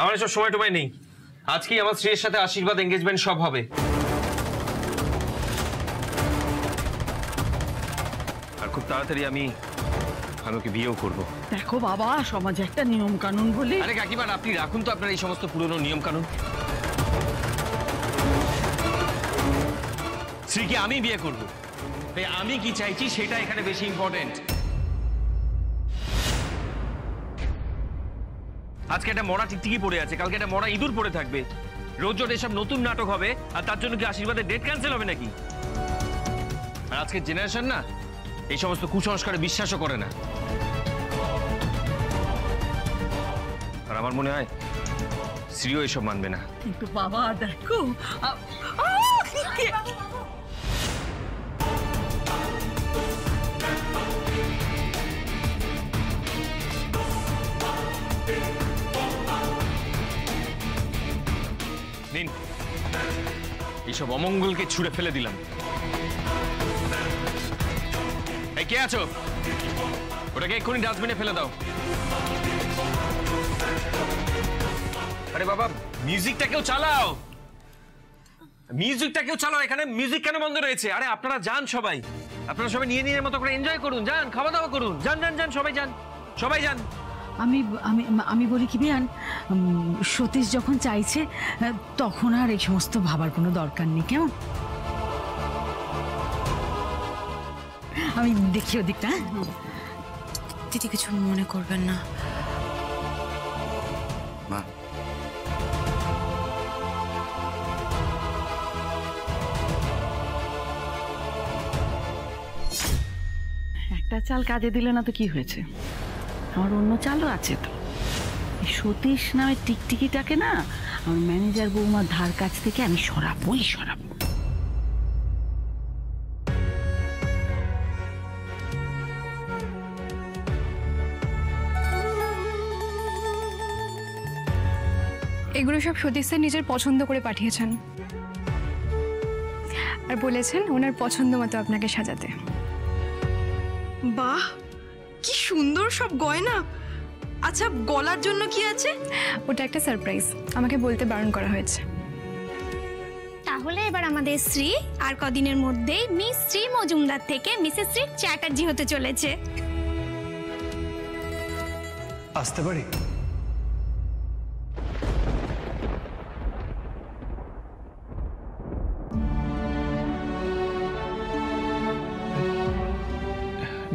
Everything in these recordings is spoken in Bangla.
আমার এসব সময় টময় নেই। আজকেই আমার স্ত্রীর সাথে আশীর্বাদ এঙ্গেজমেন্ট সব হবে। আর খুব তাড়াতাড়ি আমি ওকে বিয়েও করবো। দেখো বাবা, সমাজে একটা নিয়ম কানুন বলে। আরে কাকিমা, আপনি রাখুন তো আপনার এই সমস্ত পুরনো নিয়ম কানুন। স্ত্রীকে আমি বিয়ে করবো, তাই আমি কি চাইছি সেটা এখানে বেশি ইম্পর্টেন্ট। আজকে একটা মরা টিকটিকি পড়ে আছে, কালকে একটা মরা ইঁদুর পড়ে থাকবে। রোজ রোজ এসব নতুন নাটক হবে, আর তার জন্য কি আশীর্বাদের ডেট ক্যান্সেল হবে নাকি? আর আজকের জেনারেশন না এই সমস্ত কুসংস্কারে বিশ্বাসও করে না। আর আমার মনে হয় শ্রীও এসব মানবে না। কিন্তু বাবা দেখো, নিন, এইসব অমঙ্গলকে ছুঁড়ে ফেলে দিলাম। এই কে আছো? ওটাকে এক্ষুনি ডাস্টবিনে ফেলে দাও। আরে বাবা, মিউজিকটাকেও চালাও, মিউজিকটাকেও চালাও। এখানে মিউজিক কেন বন্ধ রয়েছে? আরে আপনারা যান, সবাই আপনারা সবাই নিয়ে নিজের মতো করে এনজয় করুন, যান খাওয়া দাওয়া করুন, যান যান যান, সবাই যান, সবাই যান। আমি আমি আমি বলি কি বিয়ান, সতীশ যখন চাইছে তখন আর এই সমস্ত ভাবার কোনো দরকার নেই, কেমন? আমি দেখি ওদিকটা। দিদি কিছু মনে করবেন না। মা, একটা চাল কাজে দিলে না তো কি হয়েছে, আমার অন্য চালও আছে তো। সতীশ নামে টিকটিকিটাকে না আমার ম্যানেজার বৌমার ধার কাছ থেকে আমি সরাবই সরাবো। এগুলো সব সতীশ স্যার নিজের পছন্দ করে পাঠিয়েছেন আর বলেছেন ওনার পছন্দ মতো আপনাকে সাজাতে। বাহ, কি সুন্দর সব গয়না। আচ্ছা, গলার জন্য কি আছে? ওটা একটা সারপ্রাইজ, আমাকে বলতে বারণ করা হয়েছে। তাহলে এবার আমাদের শ্রী আর কদিনের মধ্যেই মিস শ্রী মজুমদার থেকে মিসেস শ্রী চ্যাটার্জি হতে চলেছে। আসতে পারি?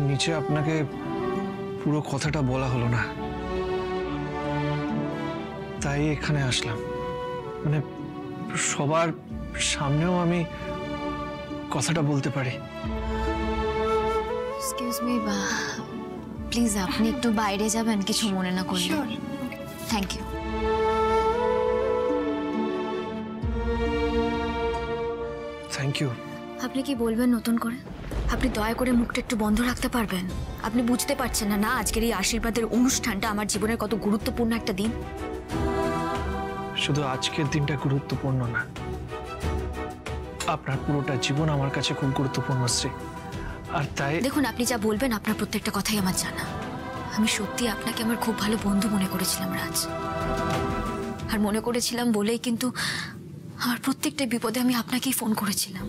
নিচে আপনাকে পুরো কথাটা বলা হলো না, তাই এখানে আসলাম। মানে সবার সামনেও আমি কথাটা বলতে পারি। এক্সকিউজ মি, প্লিজ আপনি একটু বাইরে যাবেন, কিছু মনে না করলে। Thank you. Thank you. আপনি কি বলবেন নতুন করে? আপনি দয়া করে মুখটা একটু বন্ধ রাখতে পারবেন? আপনি বুঝতে পারছেন না আজকের এই আশীর্বাদের অনুষ্ঠানটা আমার জীবনের কত গুরুত্বপূর্ণ একটা দিন। শুধু আজকের দিনটা গুরুত্বপূর্ণ না, আপনার পুরোটা জীবন আমার কাছে খুব গুরুত্বপূর্ণ শ্রী। আর তাই দেখুন, আপনি যা বলবেন আপনার প্রত্যেকটা কথাই আমার জানা। আমি সত্যি আপনাকে আমার খুব ভালো বন্ধু মনে করেছিলাম রাজ, আর মনে করেছিলাম বলেই কিন্তু আমার প্রত্যেকটা বিপদে আমি আপনাকেই ফোন করেছিলাম।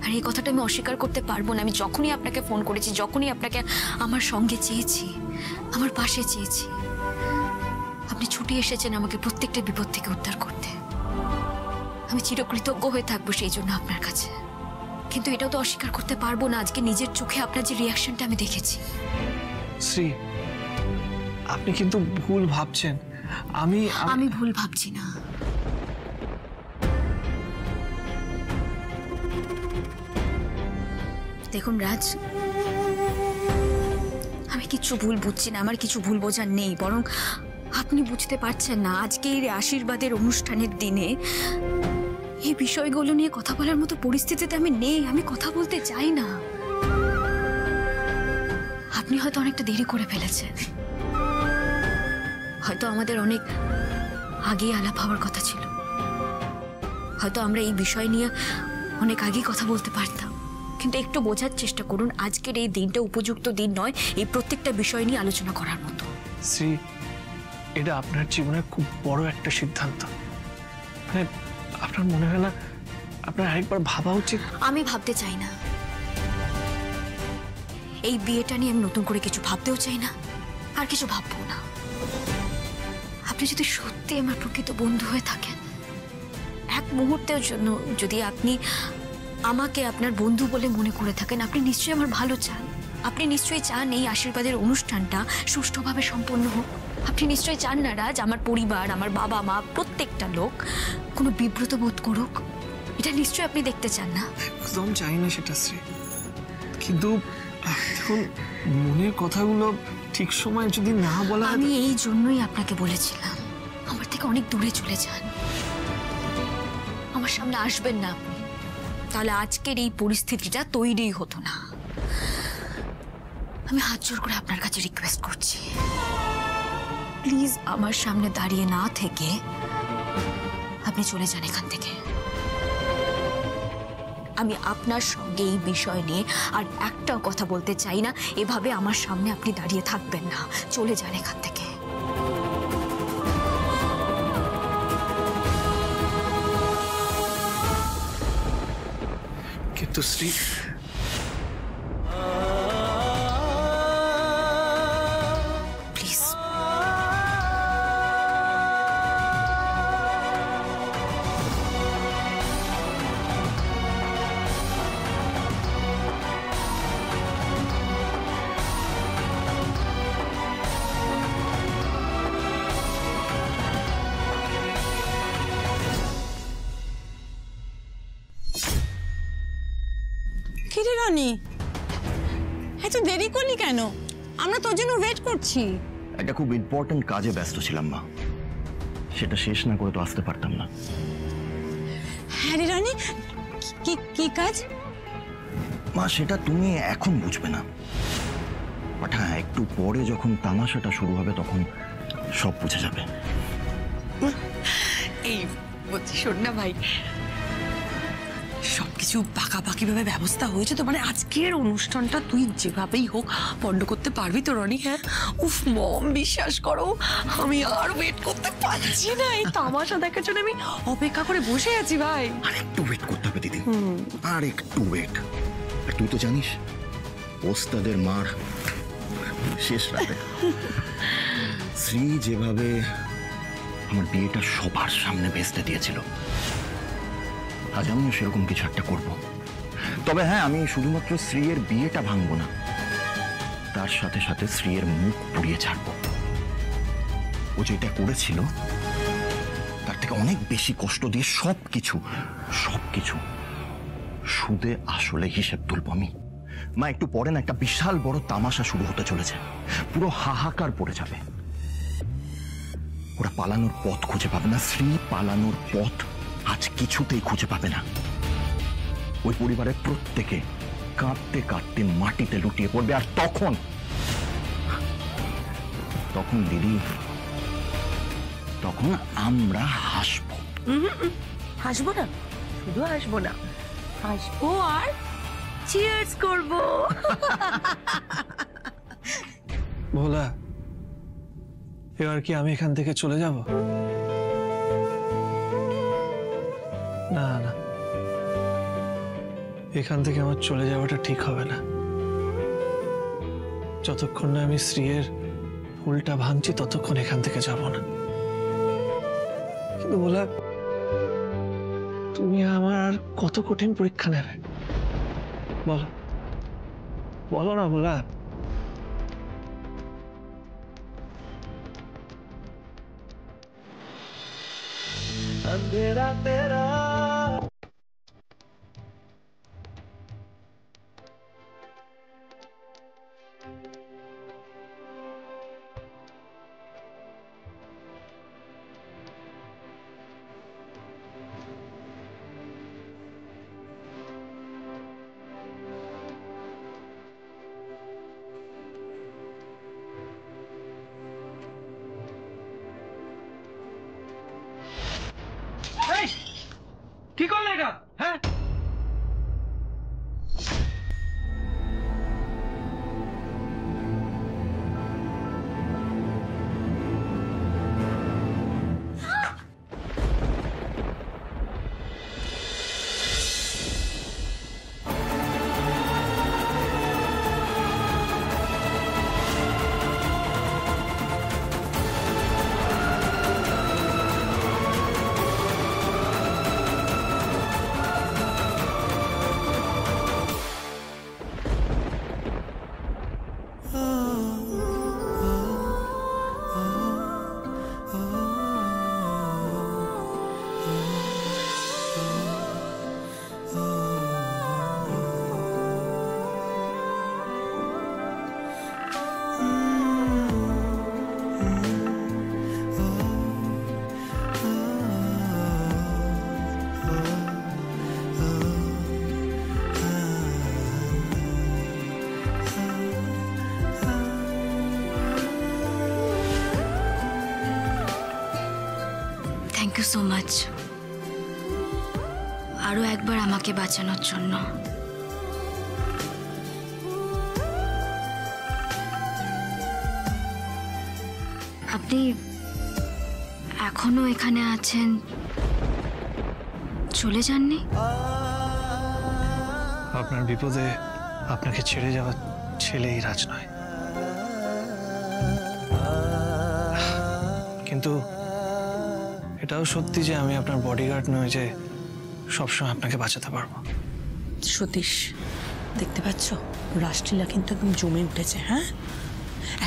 আর এই কথাটা আমি অস্বীকার করতে পারবো না। আমি যখনই আপনাকে ফোন করেছি, যখনই আপনাকে আমার সঙ্গে চেয়েছি, আমার পাশে চেয়েছি, আপনি ছুটে এসেছেন আমাকে প্রত্যেকটা বিপদ থেকে উদ্ধার করতে। আমি চিরকৃতজ্ঞ হয়ে থাকবো সেই জন্য আপনার কাছে। কিন্তু এটাও তো অস্বীকার করতে পারবো না আজকে নিজের চোখে আপনার যে রিয়াকশনটা আমি দেখেছি। শ্রী, আপনি কিন্তু ভুল ভাবছেন। আমি ভুল ভাবছি না। দেখুন রাজ, আমি কিছু ভুল বুঝছি না, আমার কিছু ভুল বোঝার নেই। বরং আপনি বুঝতে পারছেন না আজকে এই আশীর্বাদের অনুষ্ঠানের দিনে এই বিষয়গুলো নিয়ে কথা বলার মতো পরিস্থিতিতে আমি নেই। আমি কথা বলতে চাই না। আপনি হয়তো অনেকটা দেরি করে ফেলেছেন, হয়তো আমাদের অনেক আগে আলাপ হওয়ার কথা ছিল, হয়তো আমরা এই বিষয় নিয়ে অনেক আগে কথা বলতে পারতাম। কিন্তু একটু বোঝার চেষ্টা করুন, আজকের এই দিনটা উপযুক্ত দিন নয় এই প্রত্যেকটা বিষয় নিয়ে আলোচনা করার মতো। শ্রী, এটা আপনার জীবনের খুব বড় একটা সিদ্ধান্ত। মানে আপনার মনে হয় না আপনার আরেকবার ভাবা উচিত? আমি ভাবতে চাই না, এই বিয়েটা নিয়ে আমি নতুন করে কিছু ভাবতেও চাই না, আর কিছু ভাববো না। আপনি যদি সত্যি আমার প্রকৃত বন্ধু হয়ে থাকেন, এক মুহূর্তের জন্য যদি আপনি আমাকে আপনার বন্ধু বলে মনে করে থাকেন, আপনি নিশ্চয়ই আমার ভালো চান। আপনি নিশ্চয়ই চান এই আশীর্বাদের অনুষ্ঠানটা সুষ্ঠুভাবে সম্পন্ন হোক। আপনি নিশ্চয়ই চান না রাজ, আমার পরিবার, আমার বাবা মা, প্রত্যেকটা লোক কোনো বিব্রত বোধ করুক। এটা নিশ্চয়ই আপনি দেখতে চান না? একদম চাই না সেটা শ্রী, কিন্তু এখন মনের কথাগুলো ঠিক সময় যদি না বলা হয়। আমি এই জন্যই আপনাকে বলেছিলাম আমার থেকে অনেক দূরে চলে যান, আমার সামনে আসবেন না আপনি, তাহলে আজকের এই পরিস্থিতিটা তৈরি হতো না। আমি হাত জোর করে আপনার কাছে রিকোয়েস্ট করছি, প্লিজ আমার সামনে দাঁড়িয়ে না থেকে আপনি চলে যান এখান থেকে। আমি আপনার সঙ্গে এই বিষয় নিয়ে আর একটাও কথা বলতে চাই না। এভাবে আমার সামনে আপনি দাঁড়িয়ে থাকবেন না, চলে যান এখান থেকে। কিন্তু শ্রী, প্লিজ। কিরে রনি, এত দেরি করলি কেন? আমরা তোর জন্য ওয়েট করছি। একটা খুব ইম্পর্টেন্ট কাজে ব্যস্ত ছিলাম মা, সেটা শেষ না করে তো আসতে পারতাম না। হ্যাঁ রে রনি, কি কি কাজ? মা সেটা তুমি এখন বুঝবে না, বাট হ্যাঁ একটু পরে যখন তামাশাটা শুরু হবে তখন সব বুঝে যাবে। এই বলছি, শোন না ভাই, সবকিছু পাকাপাকি ভাবে ব্যবস্থা হয়েছে তো? মানে আজকের অনুষ্ঠানটা তুই যেভাবেই হোক বন্ধ করতে পারবি তো রনি? হ্যাঁ, উফ মম, বিশ্বাস করো আমি আর ওয়েট করতে পারছি না। এই তামাশা দেখার জন্য আমি অপেক্ষা করে বসে আছি ভাই। আর একটু ওয়েট করতে হবে দিদি, আর একটু ওয়েট। আর তুই তো জানিস ওস্তাদের মার শেষ রাতে শ্রী যেভাবে আমার বিয়েটা সবার সামনে ভেস্তে দিয়েছিল, আজ আমিও সেরকম কিছু একটা করব। তবে হ্যাঁ, আমি শুধুমাত্র শ্রীয়ের বিয়েটা ভাঙবো না, তার সাথে সাথে শ্রীয়ের মুখ পুড়িয়ে ছাড়বো। ও যেটা করেছিল তার থেকে অনেক বেশি কষ্ট দিয়ে সবকিছু সুদে আসলে হিসেব তুলব আমি। মা একটু পরে না একটা বিশাল বড় তামাশা শুরু হতে চলেছে, পুরো হাহাকার পড়ে যাবে। ওরা পালানোর পথ খুঁজে পাবে না, শ্রী পালানোর পথ আজ কিছুতেই খুঁজে পাবে না। ওই পরিবারের প্রত্যেকে কাঁদতে কাঁদতে মাটিতে লুটিয়ে পড়বে, আর তখন দিদি, তখন আমরা হাসবো। হাসবো না, শুধু হাসবো না, হাসবো আর চিয়ার্স করবো। ভোলা, এবার কি আমি এখান থেকে চলে যাব? না না, এখান থেকে আমার চলে যাওয়াটা ঠিক হবে না। যতক্ষণ না আমি শ্রীয়ের ফুলটা ভাঙছি ততক্ষণ এখান থেকে যাব না। কিন্তু ভোলা, তুমি আমার আর কত কঠিন পরীক্ষা নেবে বলো, বলো না ভোলা। अंधेरा तेरा থ্যাংক ইউ সো মাচ আরো একবার আমাকে বাঁচানোর জন্য। আপনি এখনো এখানে আছেন, চলে যাননি? আপনার বিপদে আপনাকে ছেড়ে যাওয়া ছেলেই রাজ নয়, কিন্তু এটাও সত্যি যে আমি আপনার বডিগার্ড নই যে সবসময় আপনাকে বাঁচাতে পারবো। সতীশ, দেখতে পাচ্ছ রাসলীলা কিন্তু একদম জমে উঠেছে। হ্যাঁ,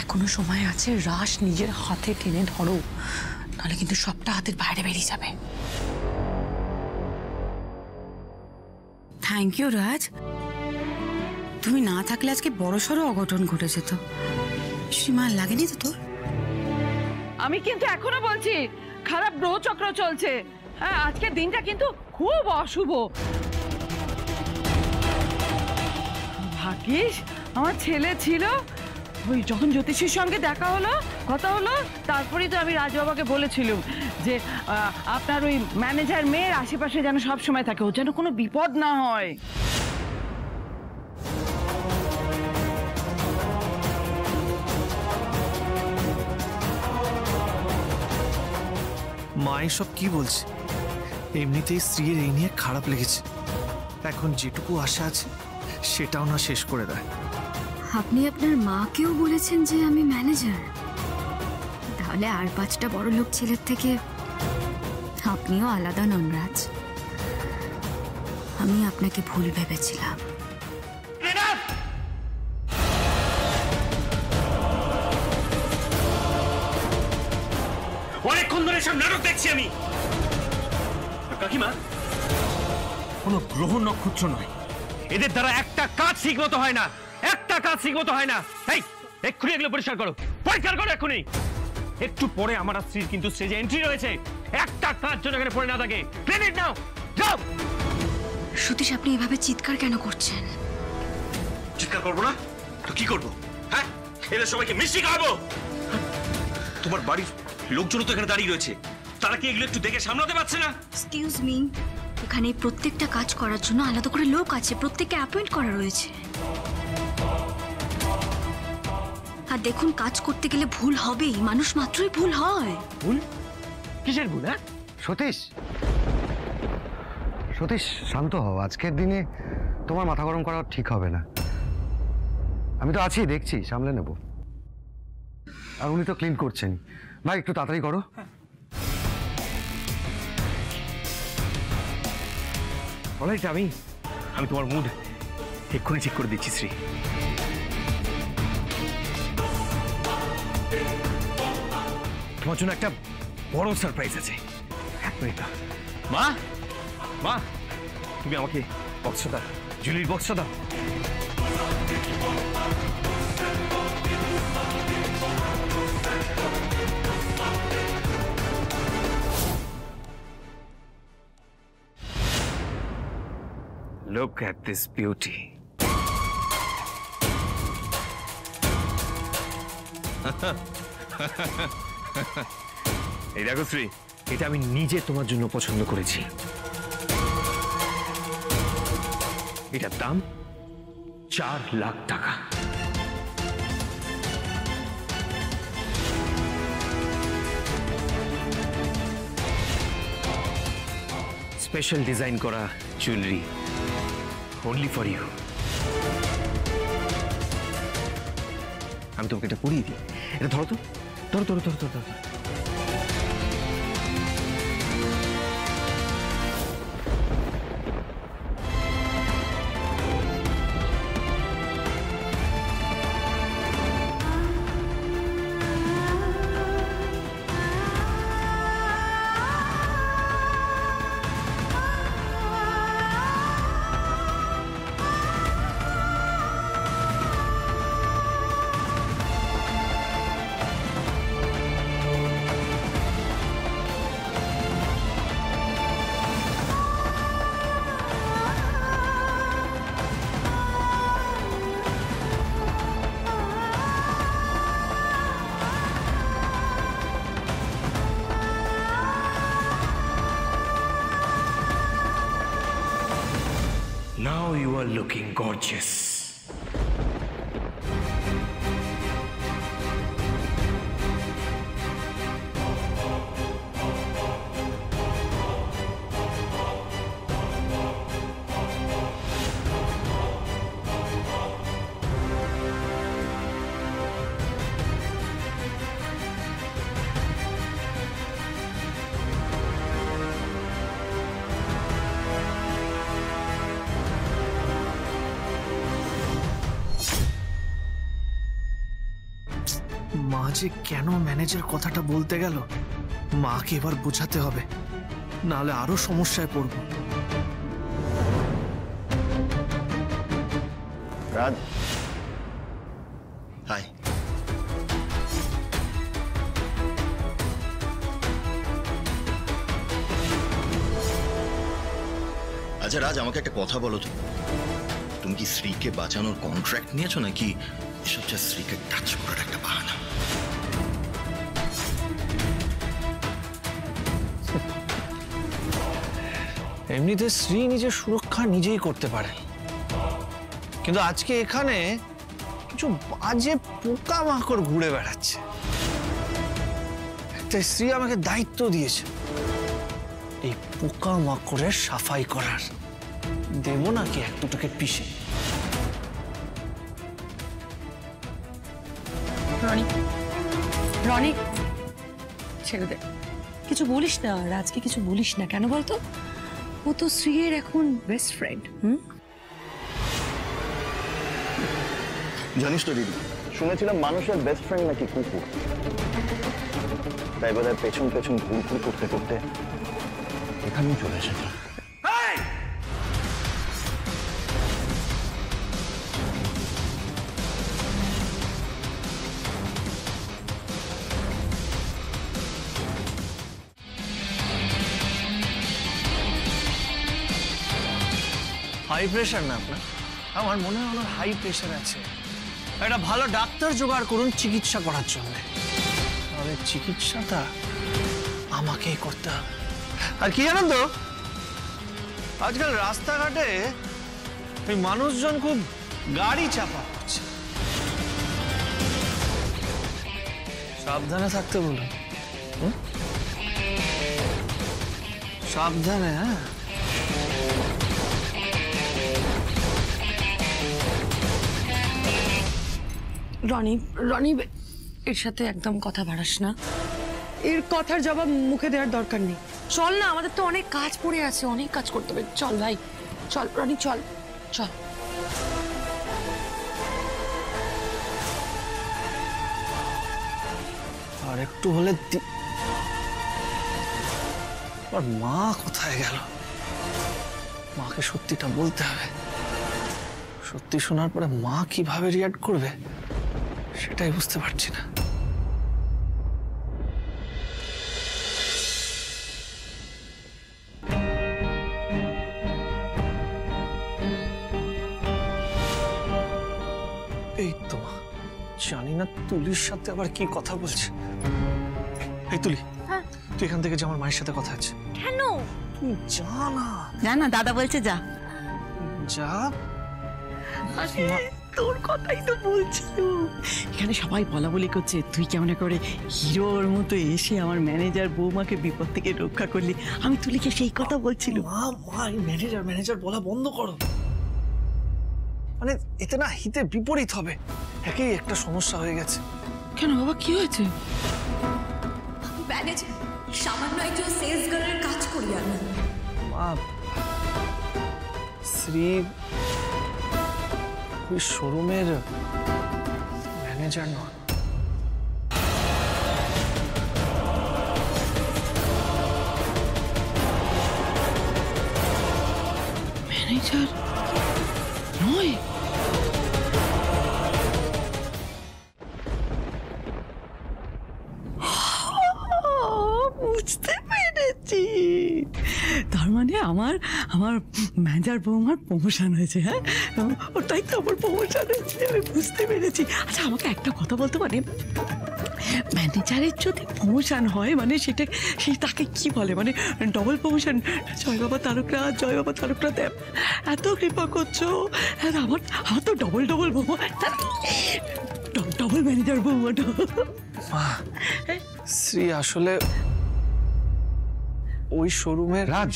এখনো সময় আছে, রাস নিজের হাতে টেনে ধরো, নাহলে কিন্তু সবটা হাতের বাইরে বেরিয়ে যাবে। থ্যাংক ইউ রাজ, তুমি না থাকলে আজকে বড়সড় অঘটন ঘটে যেত। সীমার লাগেনি তো তোর? আমি কিন্তু এখনো বলছি খারাপ গ্রহ চক্র চলছে। হ্যাঁ, আজকের দিনটা কিন্তু খুব অশুভ। ভাগ্যিস আমার ছেলে ছিল, ওই যখন জ্যোতিষীর সঙ্গে দেখা হলো, কথা হলো, তারপরেই তো আমি রাজবাবাকে বলেছিলাম যে আপনার ওই ম্যানেজার মেয়ের আশেপাশে যেন সব সময় থাকে, ও যেন কোনো বিপদ না হয়। মা এসব কি বলছে? এমনিতেই স্ত্রীর এই নিয়ে খারাপ লেগেছে, এখন যেটুকু আশা আছে সেটাও না শেষ করে দেয়। আপনি আপনার মাকেও বলেছেন যে আমি ম্যানেজার? তাহলে আর 5টা বড় লোক ছেলের থেকে আপনিও আলাদা নন রাজ। আমি আপনাকে ভুল ভেবেছিলাম। অনেকক্ষণ ধরে সব নাটক দেখছি আমি। কাকিমা, কোনো গ্রহ নক্ষত্র নয়, এদের দ্বারা একটা কাজ ঠিক মতো হয় না, একটা কাজ ঠিক মতো হয় না। এই এক্ষুনি এগুলো পরিষ্কার করো, পরিষ্কার করো এক্ষুনি। একটু পরে আমার স্ত্রীর কিন্তু স্টেজে এন্ট্রি রয়েছে, একটা কাজ যেন এখানে পড়ে না থাকে। ক্রেডিট নাও, যাও। সতীশ, আপনি এভাবে চিৎকার কেন করছেন? চিৎকার করবো না তো কি করবো? হ্যাঁ, এদের সবাইকে মিষ্টি খাওয়াবো। তোমার বাড়ির লোকজন তো এখানে দাঁড়িয়ে রয়েছে, তারা কি এগুলো একটু দেখে সামলাতে পারছে না? এক্সকিউজ মি, এখানে প্রত্যেকটা কাজ করার জন্য আলাদা করে লোক আছে, প্রত্যেককে অ্যাপয়েন্ট করা রয়েছে। আর দেখুন, কাজ করতে গেলে ভুল হবেই, মানুষ মাত্রই ভুল হয়। ভুল? কিসের ভুল? হ্যাঁ, সতীশ, সতীশ শান্ত হও। আজকের দিনে তোমার মাথা গরম করা ঠিক হবে না। আমি তো আছি, দেখছি, সামলে নেব। আর উনি তো ক্লিন করছেন। ভাই একটু তাড়াতাড়ি করো। অলরাইট, আমি তোমার মুড এক্ষুনি ঠিক করে দিচ্ছি শ্রী। তোমার জন্য একটা বড় সারপ্রাইজ আছে। এক মিনিট। মা, মা, তুমি আমাকে বক্সটা দাও, জুলির বক্সটা দাও। Look at this beauty. এই দেখো শ্রী, এটা আমি নিজে তোমার জন্য পছন্দ করেছি। এটার দাম 4 লাখ টাকা। স্পেশাল ডিজাইন করা জুয়েলারি, only for you. আমি তোমাকে এটা পরিয়ে দিই। এটা ধরো তো, ধরো ধরো ধরো ধরো ধরো। Now you are looking gorgeous. মা যে কেন ম্যানেজার কথাটা বলতে গেল, মাকে এবার বোঝাতে হবে, নাহলে আরো সমস্যায় পড়ব। রাজ, হাই। আচ্ছা রাজ, আমাকে একটা কথা বলো তো, তুমি কি শ্রীকে বাঁচানোর কন্ট্রাক্ট নিয়েছো নাকি এসব যা শ্রীকে টাচ করার একটা বাহানা? এমনিতে শ্রী নিজের সুরক্ষা নিজেই করতে পারে, কিন্তু আজকে এখানে কিছু বাজে পোকামাকড় ঘুরে বেড়াচ্ছে। তাই শ্রী আমাকে দায়িত্ব দিয়েছে এই পোকামাকড়ের সাফাই করার। দেবো নাকি এক দুটোকে পিষে? রনি, রনি ছেড়ে দে, কিছু বলিস না, রাজকে কিছু বলিস না। কেন বলতো? ও তো শ্রীয়ের এখন বেস্ট ফ্রেন্ড। জানিস তো দিদি, শুনেছিলাম মানুষের বেস্ট ফ্রেন্ড নাকি কুকুর। তাই বোধহয় পেছন পেছন ঘুরঘুর করতে করতে এখানেই চলে এসেছে। হাই প্রেশার না আপনার? আমার মনে হয় ওনার হাই প্রেশার আছে। একটা ভালো ডাক্তার জোগাড় করুন চিকিৎসা করার জন্য, তাহলে চিকিৎসাটা আমাকেই করতে হবে। আর কি জানেন তো, আজকাল রাস্তাঘাটে ওই মানুষজন খুব গাড়ি চাপা করছে, সাবধানে থাকতে বলুন। সাবধানে। হ্যাঁ, রনি, রনি এর সাথে একদম কথা বাড়াস না। এর কথার জবাব মুখে দেওয়ার দরকার নেই। চল না, আমাদের তো অনেক কাজ পড়ে আছে, অনেক কাজ করতে হবে। চল ভাই, চল রনি, চল চল। আর একটু হলে আর মা কোথায় গেল? মাকে সত্যিটা বলতে হবে। সত্যি শোনার পরে মা কিভাবে রিয়াক্ট করবে সেটাই বুঝতে পারছি না। এই তো মা, জানি না তুলির সাথে আবার কি কথা বলছে। এই তুলি, তুই এখান থেকে যা, আমার মায়ের সাথে কথা আছে। কেন? তুই যা না। যা না, দাদা বলছে যা। যা। তোর কথাই তো বলছিল। এখানে সবাই বলা বলি করছে তুই কেমন করে হিরোর মতো এসে আমার ম্যানেজার বৌমাকে বিপদ থেকে রক্ষা করলি। আমি তুলিকে সেই কথা বলছিল। মা মা, এই ম্যানেজার ম্যানেজার বলা বন্ধ করো। মানে এতে না হিতে বিপরীত হবে। একই একটা সমস্যা হয়ে গেছে। কেন বাবা, কি হয়েছে? ম্যানেজার সামান্য একজন সেলস গার্লের কাজ করি আমি। মা, শ্রী ওই শোরুমের ম্যানেজার নয়। ম্যানেজার নয়? বুঝতে পেরেছি। তার মানে আমার আমার ম্যানেজার বৌমার প্রমোশন হয়েছে। হ্যাঁ, ওটাই তো আমার প্রমোশন হয়েছে, আমি বুঝতে পেরেছি। আচ্ছা আমাকে একটা কথা বলতে পারে, ম্যানেজারের যদি প্রমোশন হয় মানে সেটা তাকে কি বলে মানে ডবল প্রমোশন। জয় বাবা তারকনাথ, জয় বাবা তারকনাথ, এত কৃপা করছো। আমার তো ডবল ডবল বৌমা, ডবল ম্যানেজার বৌমাটা। শ্রী আসলে ওই শোরুমের রাজ,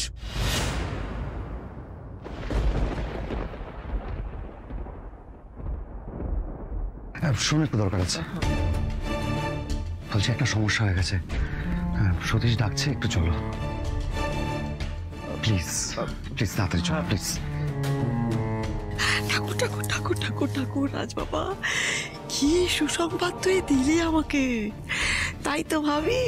শুনে একটু দরকার আছে। বলছি একটা সমস্যা হয়ে গেছে, সতীশ ডাকছে, একটু চলো প্লিজ। প্লিজ তাড়াতাড়ি চলো প্লিজ। ঠাকুর ঠাকুর ঠাকুর ঠাকুর ঠাকুর রাজ বাবা, কি সুসংবাদ তুই দিলি আমাকে। তাই তো ভাবি,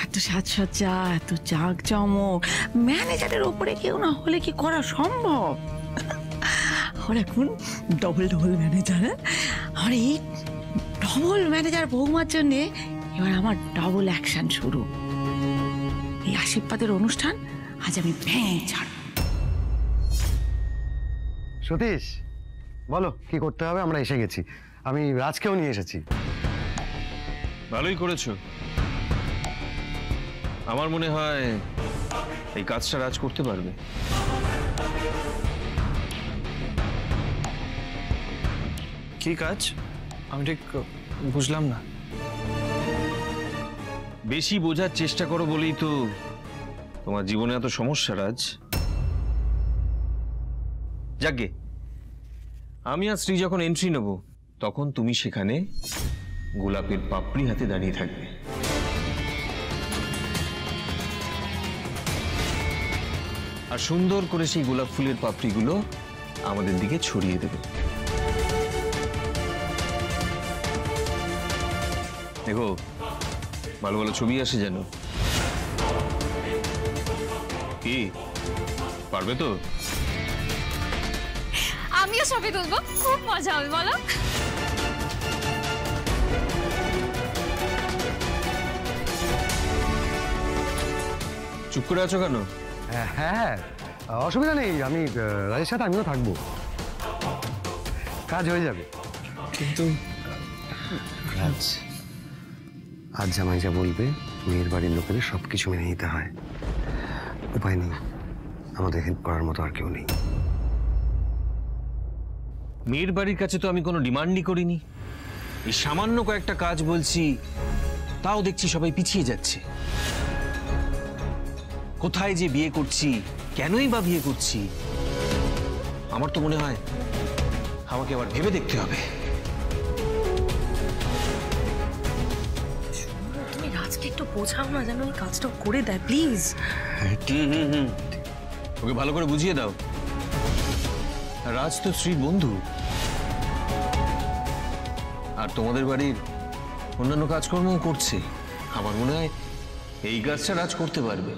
এত সাজসজ্জা, এত জাঁকজমক, ম্যানেজারের ওপরে কেউ না হলে কি করা সম্ভব? আর এখন ডবল ডবল ম্যানেজার। আর এই ডবল ম্যানেজার বৌমার জন্যে এবার আমার ডবল অ্যাকশন শুরু। এই আশীর্বাদের অনুষ্ঠান আজ আমি ভেঙে ছাড়ব। সতীশ বলো কি করতে হবে, আমরা এসে গেছি। আমি রাজকেও নিয়ে এসেছি। ভালোই করেছো। আমার মনে হয় এই কাজটা রাজ করতে পারবে। কি কাজ? আমি ঠিক বুঝলাম না। বেশি বোঝার চেষ্টা করো বলেই তো তোমার জীবনে এত সমস্যা রাজ। যাকগে, আমি আর শ্রী যখন এন্ট্রি নেব তখন তুমি সেখানে গোলাপের পাপড়ি হাতে দাঁড়িয়ে থাকবে। আর সুন্দর করে সেই গোলাপ ফুলের পাপড়িগুলো আমাদের দিকে ছড়িয়ে দেবে। দেখো ভালো ভালো ছবি আসে যেন। কি পারবে তো? আমিও ছবি তুলবো, খুব মজা হবে, বলো। চুপ করে আছো কেন? হ্যাঁ অসুবিধা নেই, আমি রাজের সাথে আমিও থাকবো, কাজ হয়ে যাবে। কিন্তু রাজ, আজ জামাই যা বলবে মেয়ের বাড়ির লোকেদের সবকিছু মেনে নিতে হয়। উপায় নেই, আমাদের হেল্প করার মতো আর কেউ নেই। মেয়ের বাড়ির কাছে তো আমি কোনো ডিমান্ডই করিনি। এই সামান্য কয়েকটা কাজ বলছি, তাও দেখছি সবাই পিছিয়ে যাচ্ছে। কোথায় যে বিয়ে করছি, কেনই বা বিয়ে করছি, আমার তো মনে হয় আমাকে আবার ভেবে দেখতে হবে। তুমি রাজকে একটু বোঝাও না, যেন ওই কাজটা করে দেয় প্লিজ। ওকে ভালো করে বুঝিয়ে দাও। রাজ তো শ্রীর বন্ধু, আর তোমাদের বাড়ির অন্যান্য কাজকর্ম করছে। আমার মনে হয় এই কাজটা রাজ করতে পারবে।